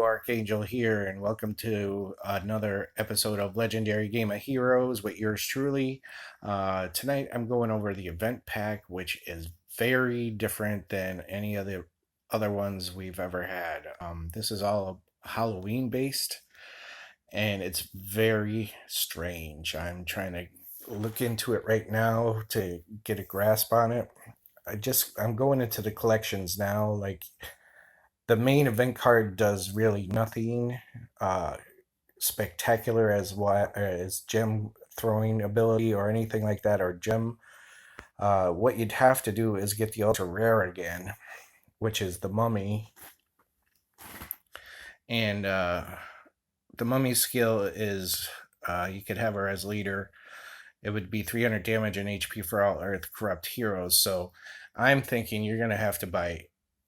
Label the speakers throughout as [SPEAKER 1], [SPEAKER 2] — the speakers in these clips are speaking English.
[SPEAKER 1] UoArcAngel here, and welcome to another episode of Legendary Game of Heroes with yours truly. Tonight I'm going over the event pack, which is very different than any of the other ones we've ever had. This is all Halloween based, and it's very strange. I'm trying to look into it right now to get a grasp on it. I'm going into the collections now, like the main event card does really nothing uh, spectacular as gem throwing ability or anything like that, or gem. What you'd have to do is get the ultra rare again, which is the mummy, and the mummy skill is you could have her as leader. It would be 300 damage and HP for all Earth corrupt heroes. So I'm thinking you're gonna have to buy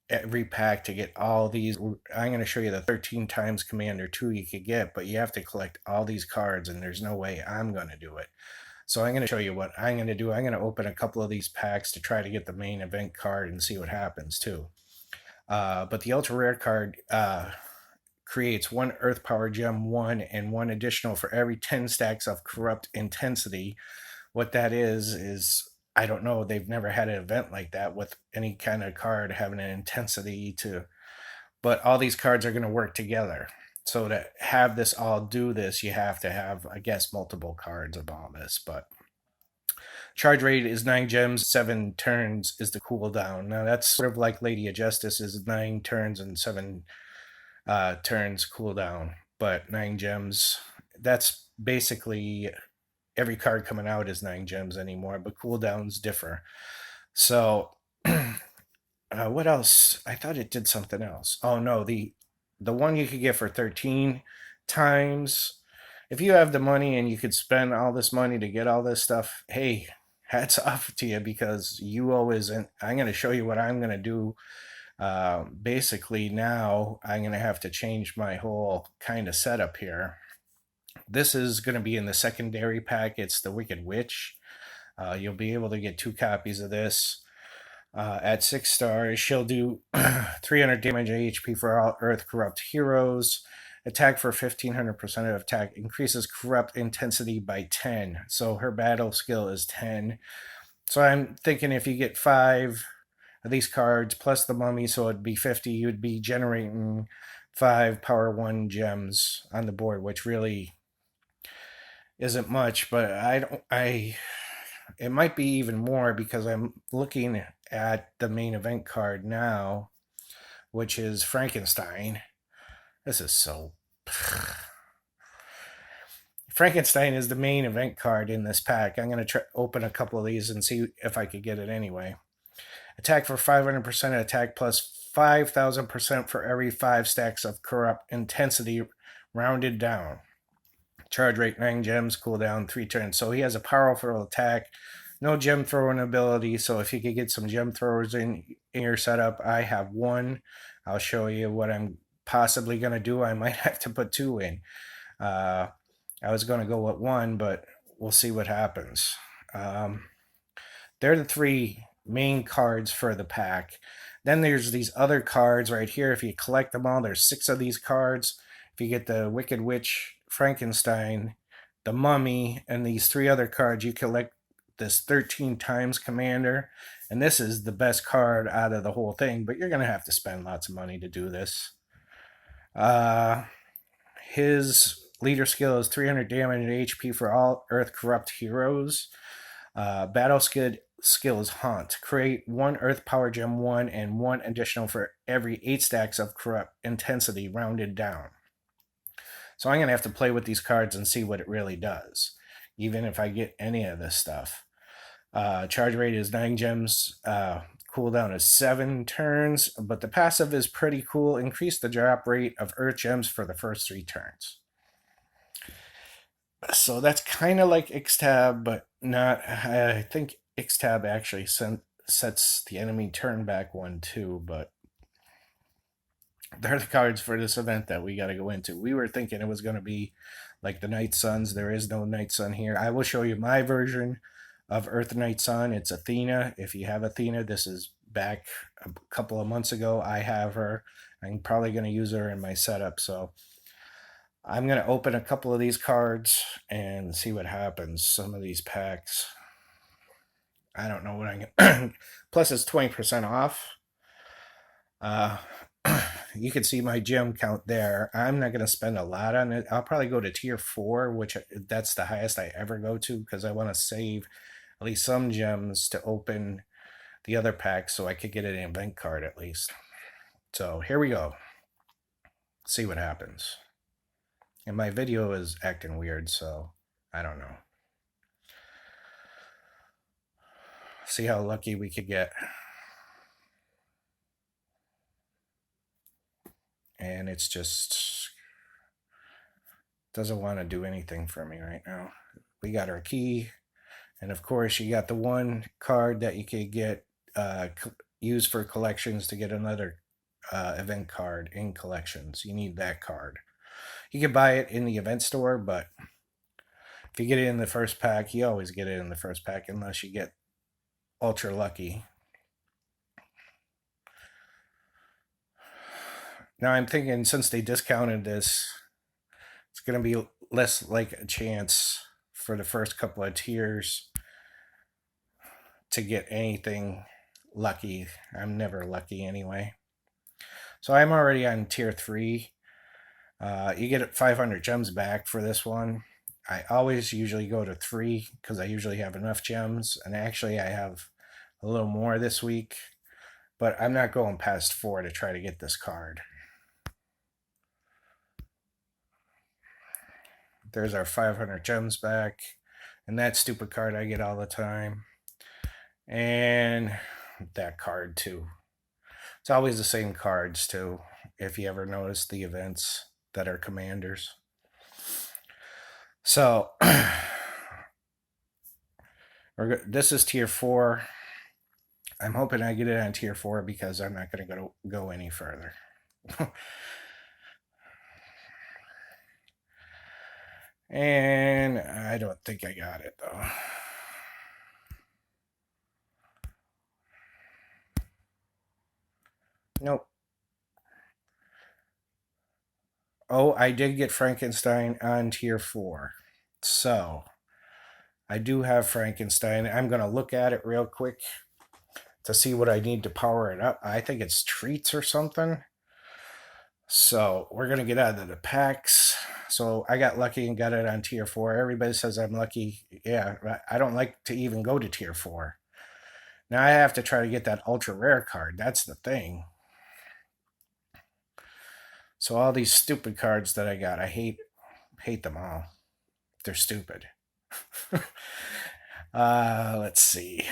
[SPEAKER 1] every pack to get all these. I'm going to show you the 13 times Commander 2 you could get, but you have to collect all these cards, and there's no way I'm going to do it. So I'm going to show you what I'm going to do. I'm going to open a couple of these packs to try to get the main event card and see what happens too. But the ultra rare card creates one Earth Power Gem 1 and one additional for every 10 stacks of Corrupt Intensity. What that is I don't know. They've never had an event like that with any kind of card having an intensity to, but all these cards are going to work together. So to have this all do this, you have to have, I guess, multiple cards of all this. But charge rate is 9 gems, 7 turns is the cooldown. Now that's sort of like Lady of Justice is 9 turns and 7 turns cooldown, but 9 gems. That's basically every card coming out is 9 gems anymore, but cooldowns differ. So, what else? I thought it did something else. Oh no, the one you could get for 13 times. If you have the money and you could spend all this money to get all this stuff, hey, hats off to you, because you always. And I'm going to show you what I'm going to do. Basically, now I'm going to have to change my whole kind of setup here. This is going to be in the secondary pack. It's the Wicked Witch. You'll be able to get 2 copies of this. At 6 stars, she'll do 300 damage HP for all Earth Corrupt heroes. Attack for 1500% of attack. Increases Corrupt intensity by 10. So her battle skill is 10. So I'm thinking if you get 5 of these cards plus the mummy, so it'd be 50, you'd be generating 5 power 1 gems on the board, which really isn't much, but it might be even more because I'm looking at the main event card now, which is Frankenstein. This is so Frankenstein is the main event card in this pack. I'm going to open a couple of these and see if I could get it anyway. Attack for 500% attack plus 5,000% for every 5 stacks of corrupt intensity rounded down. Charge rate 9 gems, cooldown 3 turns. So he has a powerful attack, no gem throwing ability. So if you could get some gem throwers in your setup, I have 1. I'll show you what I'm possibly going to do. I might have to put 2 in. I was going to go with 1, but we'll see what happens. They're the 3 main cards for the pack. Then there's these other cards right here. If you collect them all, there's 6 of these cards. If you get the Wicked Witch, Frankenstein, the Mummy, and these 3 other cards, you collect this 13 times Commander. And this is the best card out of the whole thing, but you're going to have to spend lots of money to do this. His leader skill is 300 damage and HP for all Earth Corrupt heroes. Battle skill is Haunt. Create 1 Earth Power Gem 1 and 1 additional for every 8 stacks of Corrupt Intensity rounded down. So I'm going to have to play with these cards and see what it really does, even if I get any of this stuff. Charge rate is 9 gems. Cooldown is 7 turns, but the passive is pretty cool. Increase the drop rate of Earth Gems for the first 3 turns. So that's kind of like X-Tab, but not. I think X-Tab actually sets the enemy turn back 1 too, but they're the cards for this event that we got to go into. We were thinking it was going to be like the Night Suns. There is no Night Sun here. I will show you my version of Earth Night Sun. It's Athena. If you have Athena, this is back a couple of months ago. I have her. I'm probably going to use her in my setup, so I'm going to open a couple of these cards and see what happens. Some of these packs, I don't know what I'm going to... Plus, it's 20% off. Uh, you can see my gem count there. I'm not going to spend a lot on it. I'll probably go to tier 4, which that's the highest I ever go to, because I want to save at least some gems to open the other packs so I could get an event card at least. So here we go. See what happens. And my video is acting weird, so I don't know. See how lucky we could get. And it's just doesn't want to do anything for me right now. We got our key, and of course you got the one card that you could get used for collections to get another event card in collections. You need that card. You can buy it in the event store, but if you get it in the first pack, you always get it in the first pack unless you get ultra lucky. Now I'm thinking, since they discounted this, it's going to be less like a chance for the first couple of tiers to get anything lucky. I'm never lucky anyway. So I'm already on tier 3. You get 500 gems back for this one. I always usually go to 3 because I usually have enough gems, and actually I have a little more this week, but I'm not going past 4 to try to get this card. There's our 500 gems back, and that stupid card I get all the time, and that card too. It's always the same cards too, if you ever notice the events that are commanders. So this is tier 4. I'm hoping I get it on tier 4 because I'm not going to go any further. And I don't think I got it though. Nope. Oh, I did get Frankenstein on tier 4. So I do have Frankenstein. I'm going to look at it real quick to see what I need to power it up. I think it's treats or something. So we're going to get out of the packs. So I got lucky and got it on tier 4. Everybody says I'm lucky. Yeah, I don't like to even go to tier 4. Now I have to try to get that ultra rare card. That's the thing. So all these stupid cards that I got, I hate them all. They're stupid. Let's see.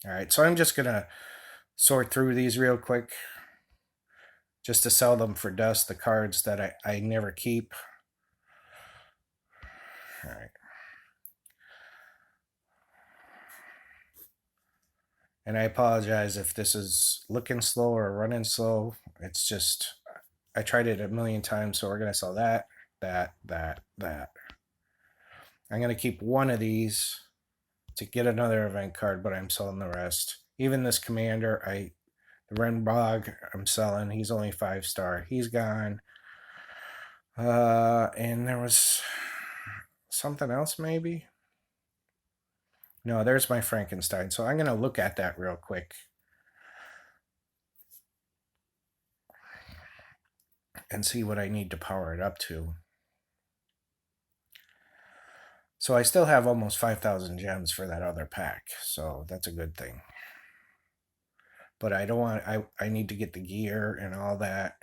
[SPEAKER 1] All right, so I'm just going to sort through these real quick just to sell them for dust, the cards that I never keep. All right. And I apologize if this is looking slow or running slow. It's just, I tried it a million times, so we're going to sell that. I'm going to keep one of these to get another event card, but I'm selling the rest. Even this commander, the Renbog, I'm selling. He's only 5-star. He's gone. And there was something else maybe? No, there's my Frankenstein. So I'm going to look at that real quick and see what I need to power it up to. So I still have almost 5,000 gems for that other pack, so that's a good thing. But I don't want, I need to get the gear and all that.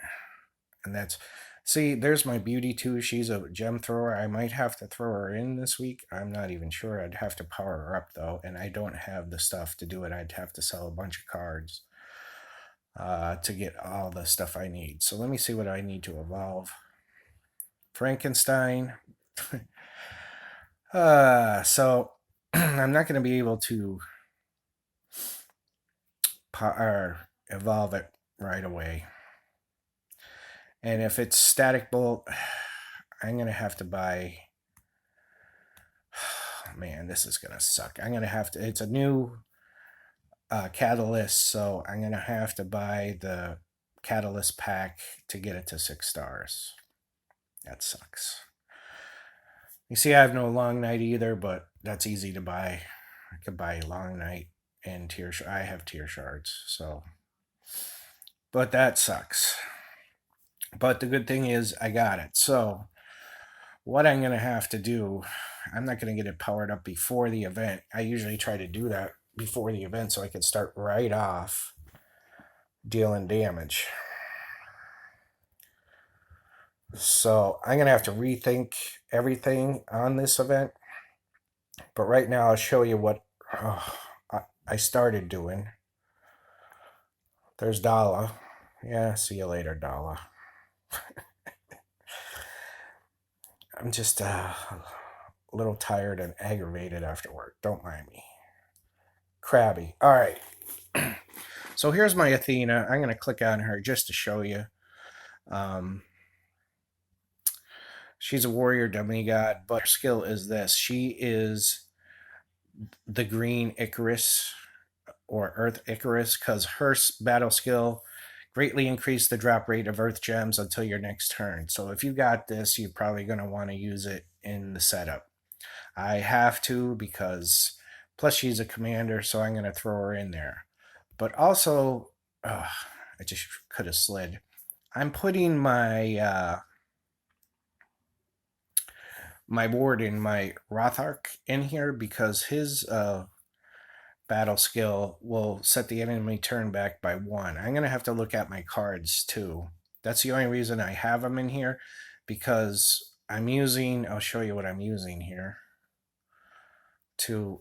[SPEAKER 1] And that's, see, there's my beauty too. She's a gem thrower. I might have to throw her in this week. I'm not even sure. I'd have to power her up though, and I don't have the stuff to do it. I'd have to sell a bunch of cards to get all the stuff I need. So let me see what I need to evolve. Frankenstein. So I'm not going to be able to evolve it right away. And if it's static bolt, I'm going to have to buy... Man, this is going to suck. I'm going to have to... It's a new catalyst, so I'm going to have to buy the catalyst pack to get it to 6 stars. That sucks. You see, I have no long night either, but that's easy to buy. I could buy long night and tier. I have tier shards, so. But that sucks. But the good thing is I got it. So what I'm gonna have to do, I'm not gonna get it powered up before the event. I usually try to do that before the event so I can start right off dealing damage. So I'm gonna have to rethink everything on this event. But right now I'll show you what I started doing. There's Dala. Yeah, see you later, Dala. I'm just a little tired and aggravated after work. Don't mind me. Crabby. All right. So here's my Athena. I'm going to click on her just to show you. She's a warrior demigod, but her skill is this. She is the green Icarus or Earth Icarus because her battle skill greatly increased the drop rate of Earth gems until your next turn. So if you got this, you're probably going to want to use it in the setup. I have to because plus she's a commander, so I'm going to throw her in there. But also, I just could have slid. I'm putting my my warden, my Rothark, in here because his battle skill will set the enemy turn back by 1. I'm going to have to look at my cards too. That's the only reason I have them in here because I'm using, I'll show you what I'm using here to,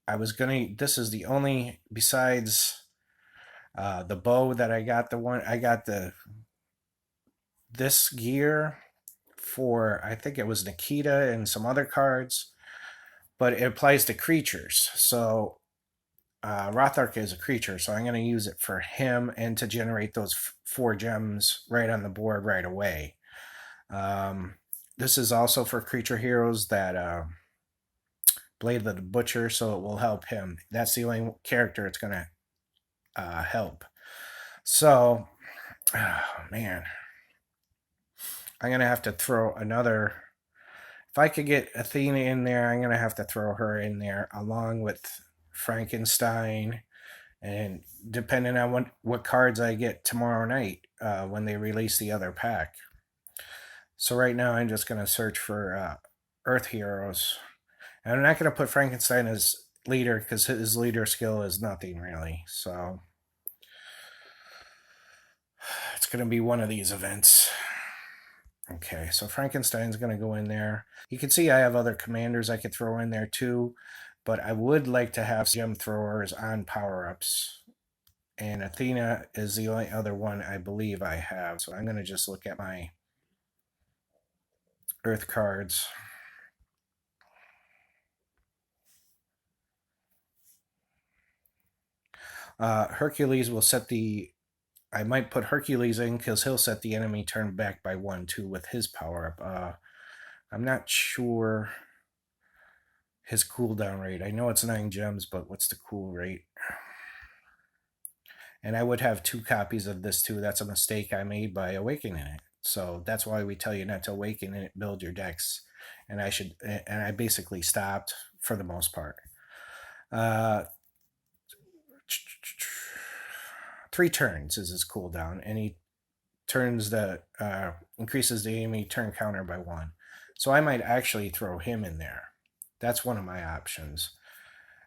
[SPEAKER 1] this is the only, besides the bow that I got this gear for, I think it was Nikita and some other cards, but it applies to creatures. So Rothark is a creature, so I'm going to use it for him and to generate those 4 gems right on the board right away. This is also for creature heroes that Blade of the Butcher, so it will help him. That's the only character it's going to help. So, oh, man, I'm going to have to throw another. If I could get Athena in there, I'm going to have to throw her in there along with Frankenstein, and depending on what cards I get tomorrow night when they release the other pack. So right now I'm just going to search for Earth heroes. And I'm not going to put Frankenstein as leader because his leader skill is nothing really. So it's going to be one of these events. Okay, so Frankenstein's going to go in there. You can see I have other commanders I could throw in there too, but I would like to have gem throwers on power-ups. And Athena is the only other one I believe I have. So I'm going to just look at my Earth cards. Hercules will set the... I might put Hercules in because he'll set the enemy turn back by 1 too with his power-up. I'm not sure his cooldown rate. I know it's 9 gems, but what's the cool rate? And I would have 2 copies of this too. That's a mistake I made by awakening it. So that's why we tell you not to awaken it, build your decks. And I basically stopped for the most part. 3 turns is his cooldown, and he turns increases the enemy turn counter by 1. So I might actually throw him in there. That's one of my options.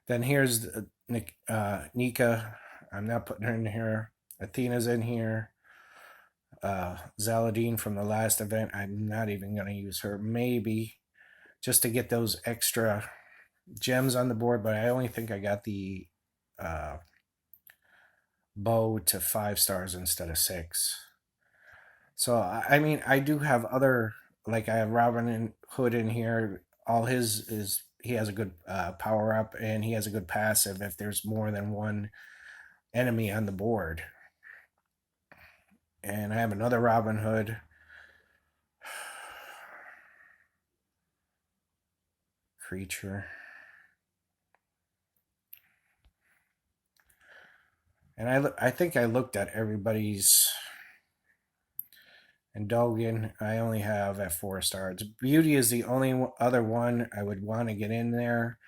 [SPEAKER 1] Then here's Nika. I'm not putting her in here. Athena's in here. Zaladine from the last event. I'm not even going to use her. Maybe just to get those extra gems on the board, but I only think I got the bow to 5 stars instead of 6. So, I mean, I do have other, like I have Robin Hood in here. All his is, he has a good power up and he has a good passive if there's more than one enemy on the board. And I have another Robin Hood. Creature. And I think I looked at everybody's. And Dogan, I only have at 4 stars. Beauty is the only other one I would want to get in there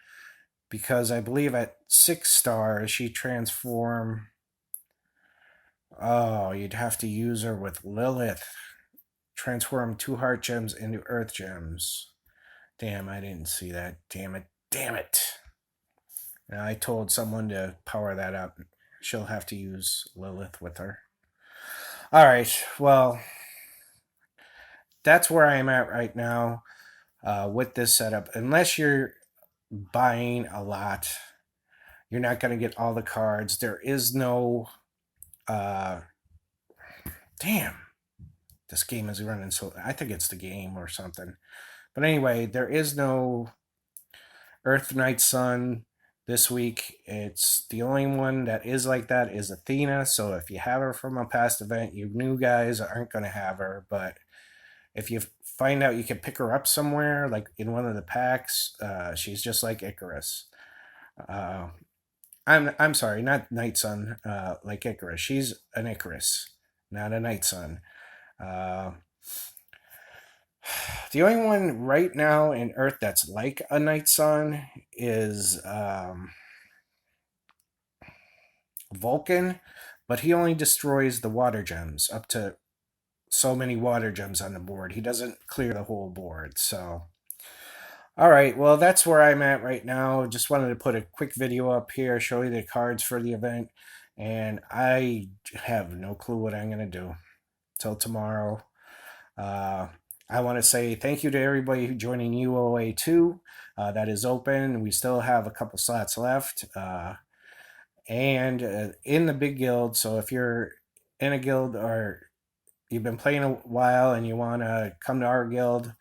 [SPEAKER 1] because I believe at 6 stars she transform. Oh, you'd have to use her with Lilith. Transform 2 heart gems into earth gems. Damn, I didn't see that. Damn it. Damn it. And I told someone to power that up. She'll have to use Lilith with her. All right. Well, that's where I am at right now with this setup. Unless you're buying a lot, you're not going to get all the cards. There is no. Uh, damn. This game is running so. I think it's the game or something. But anyway, there is no Earth, Night, Sun this week. It's the only one that is like that is Athena. So if you have her from a past event, you new guys aren't going to have her. But if you find out you can pick her up somewhere, like in one of the packs, she's just like Icarus. Uh, I'm sorry, not Night Sun, like Icarus. She's an Icarus, not a Night Sun. Uh, the only one right now in Earth that's like a Night Sun is Vulcan, but he only destroys the water gems up to so many water gems on the board. He doesn't clear the whole board. So, all right, well, that's where I'm at right now. Just wanted to put a quick video up here, show you the cards for the event, and I have no clue what I'm going to do till tomorrow. Uh, I want to say thank you to everybody joining UoA2. That is open. We still have a couple slots left. And in the big guild, so if you're in a guild or you've been playing a while and you want to come to our guild,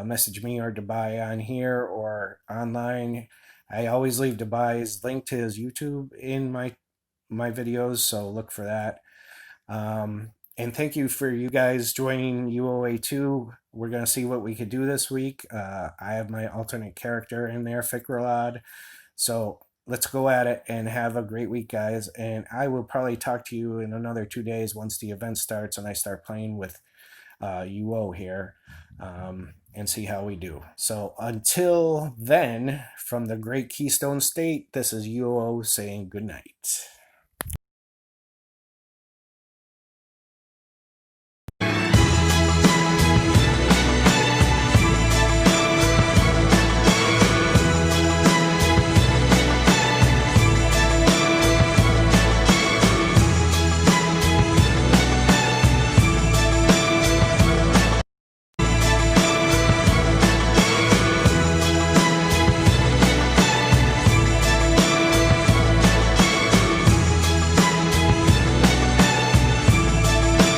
[SPEAKER 1] message me or Dubai on here or online. I always leave Dubai's link to his YouTube in my videos, so look for that. And thank you for you guys joining UoA2. We're going to see what we could do this week. I have my alternate character in there, Fikralad. So let's go at it and have a great week, guys. And I will probably talk to you in another 2 days once the event starts and I start playing with UO here and see how we do. So until then, from the great Keystone State, this is UO saying good night.